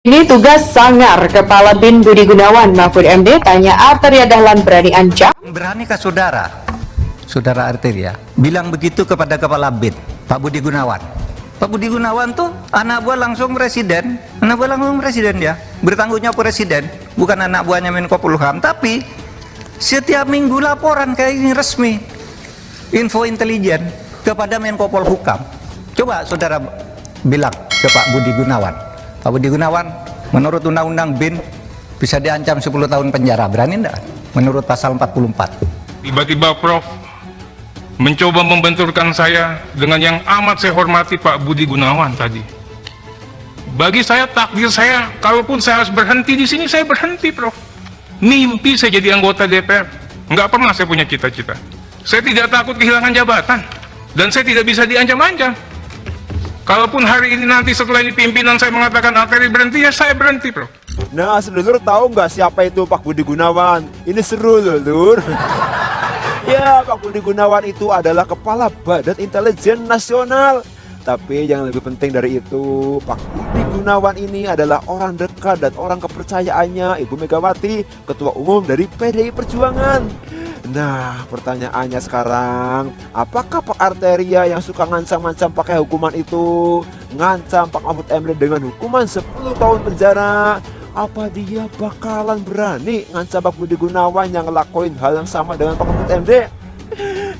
Ini tugas sangar Kepala BIN Budi Gunawan. Mahfud MD tanya Arteria Dahlan berani ancam. Beranikah saudara Arteria bilang begitu kepada Kepala BIN Pak Budi Gunawan? Pak Budi Gunawan tuh anak buah langsung presiden, dia bertanggung jawab presiden, bukan anak buahnya Menko Polhukam. Tapi setiap minggu laporan kayak ini resmi, info intelijen kepada Menko Polhukam. Coba saudara bilang ke Pak Budi Gunawan, Pak Budi Gunawan, menurut Undang-Undang BIN bisa diancam 10 tahun penjara, berani enggak? Menurut pasal 44. Tiba-tiba Prof mencoba membenturkan saya dengan yang amat saya hormati Pak Budi Gunawan tadi. Bagi saya, takdir saya, kalaupun saya harus berhenti di sini, saya berhenti, Prof. Mimpi saya jadi anggota DPR. Nggak pernah saya punya cita-cita. Saya tidak takut kehilangan jabatan. Dan saya tidak bisa diancam-ancam. Kalaupun hari ini nanti setelah ini pimpinan saya mengatakan Arteri berhenti, ya saya berhenti, Prof. Nah, sedulur tahu nggak siapa itu Pak Budi Gunawan? Ini seru, Lur. Ya, Pak Budi Gunawan itu adalah Kepala Badan Intelijen Nasional. Tapi yang lebih penting dari itu, Pak Budi Gunawan ini adalah orang dekat dan orang kepercayaannya Ibu Megawati, Ketua Umum dari PDI Perjuangan. Nah, pertanyaannya sekarang, apakah Pak Arteria yang suka ngancam-ngancam pakai hukuman itu, ngancam Pak Mahfud MD dengan hukuman 10 tahun penjara, apa dia bakalan berani ngancam Pak Budi Gunawan yang ngelakuin hal yang sama dengan Pak Mahfud MD?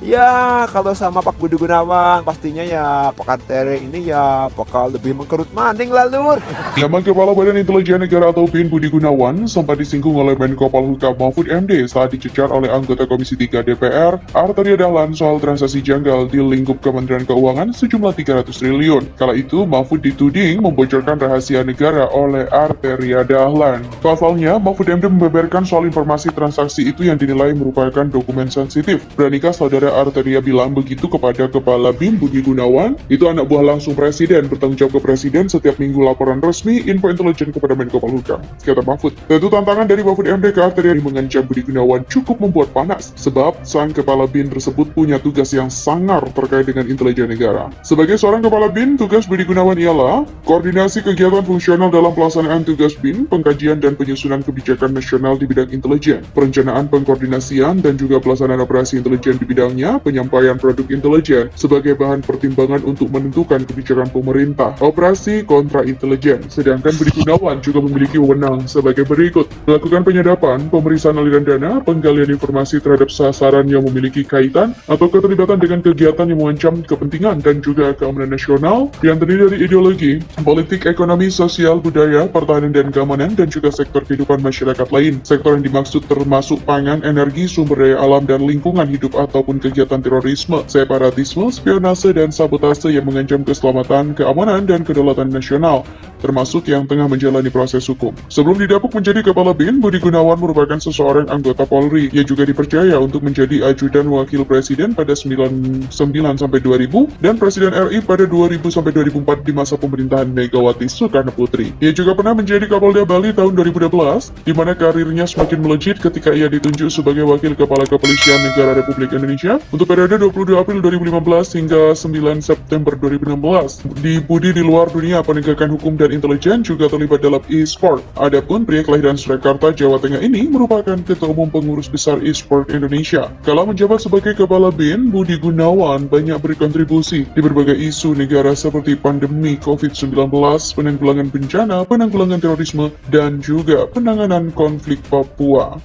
Ya, kalau sama Pak Budi Gunawan, pastinya ya Pak Arteria ini ya bakal lebih mengkerut maning lah, Lur. Nama Kepala Badan Intelijen Negara atau BIN Budi Gunawan sempat disinggung oleh Menko Polhukam Mahfud MD saat dicecar oleh anggota Komisi 3 DPR, Arteria Dahlan, soal transaksi janggal di lingkup Kementerian Keuangan sejumlah 300 triliun. Kala itu, Mahfud dituding membocorkan rahasia negara oleh Arteria Dahlan. Pasalnya, Mahfud MD membeberkan soal informasi transaksi itu yang dinilai merupakan dokumen sensitif. Beranikah saudara Arteria bilang begitu kepada Kepala BIN Budi Gunawan? Itu anak buah langsung presiden, bertanggung jawab ke presiden setiap minggu laporan resmi info intelijen kepada Menko Polhukam, kata Mahfud. Tentu tantangan dari Mahfud MD ke Arteria mengancam Budi Gunawan cukup membuat panas, sebab sang Kepala BIN tersebut punya tugas yang sangar terkait dengan intelijen negara. Sebagai seorang Kepala BIN, tugas Budi Gunawan ialah koordinasi kegiatan fungsional dalam pelaksanaan tugas BIN, pengkajian dan penyusunan kebijakan nasional di bidang intelijen, perencanaan pengkoordinasian dan juga pelaksanaan operasi intelijen di bidangnya, penyampaian produk intelijen sebagai bahan pertimbangan untuk menentukan kebijakan pemerintah, operasi kontra intelijen. Sedangkan Budi Gunawan juga memiliki wewenang sebagai berikut: melakukan penyadapan, pemeriksaan aliran dana, penggalian informasi terhadap sasaran yang memiliki kaitan atau keterlibatan dengan kegiatan yang mengancam kepentingan dan juga keamanan nasional yang terdiri dari ideologi, politik, ekonomi, sosial, budaya, pertahanan dan keamanan, dan juga sektor kehidupan masyarakat lain. Sektor yang dimaksud termasuk pangan, energi, sumber daya alam dan lingkungan hidup ataupun kegiatan terorisme, separatisme, spionase, dan sabotase yang mengancam keselamatan, keamanan, dan kedaulatan nasional, termasuk yang tengah menjalani proses hukum. Sebelum didapuk menjadi Kepala BIN, Budi Gunawan merupakan seseorang anggota Polri. Ia juga dipercaya untuk menjadi ajudan wakil presiden pada 99 sampai 2000 dan Presiden RI pada 2000 sampai 2004 di masa pemerintahan Megawati Soekarno Putri. Ia juga pernah menjadi Kapolda Bali tahun 2012, di mana karirnya semakin melejit ketika ia ditunjuk sebagai Wakil Kepala Kepolisian Negara Republik Indonesia untuk periode 22 April 2015 hingga 9 September 2016. Di Budi di luar dunia penegakan hukum dan intelijen juga terlibat dalam e-sport. Adapun pria kelahiran Surakarta, Jawa Tengah ini merupakan Ketua Umum Pengurus Besar e-sport Indonesia. Kala menjabat sebagai Kepala BIN, Budi Gunawan banyak berkontribusi di berbagai isu negara seperti pandemi COVID-19, penanggulangan bencana, penanggulangan terorisme, dan juga penanganan konflik Papua.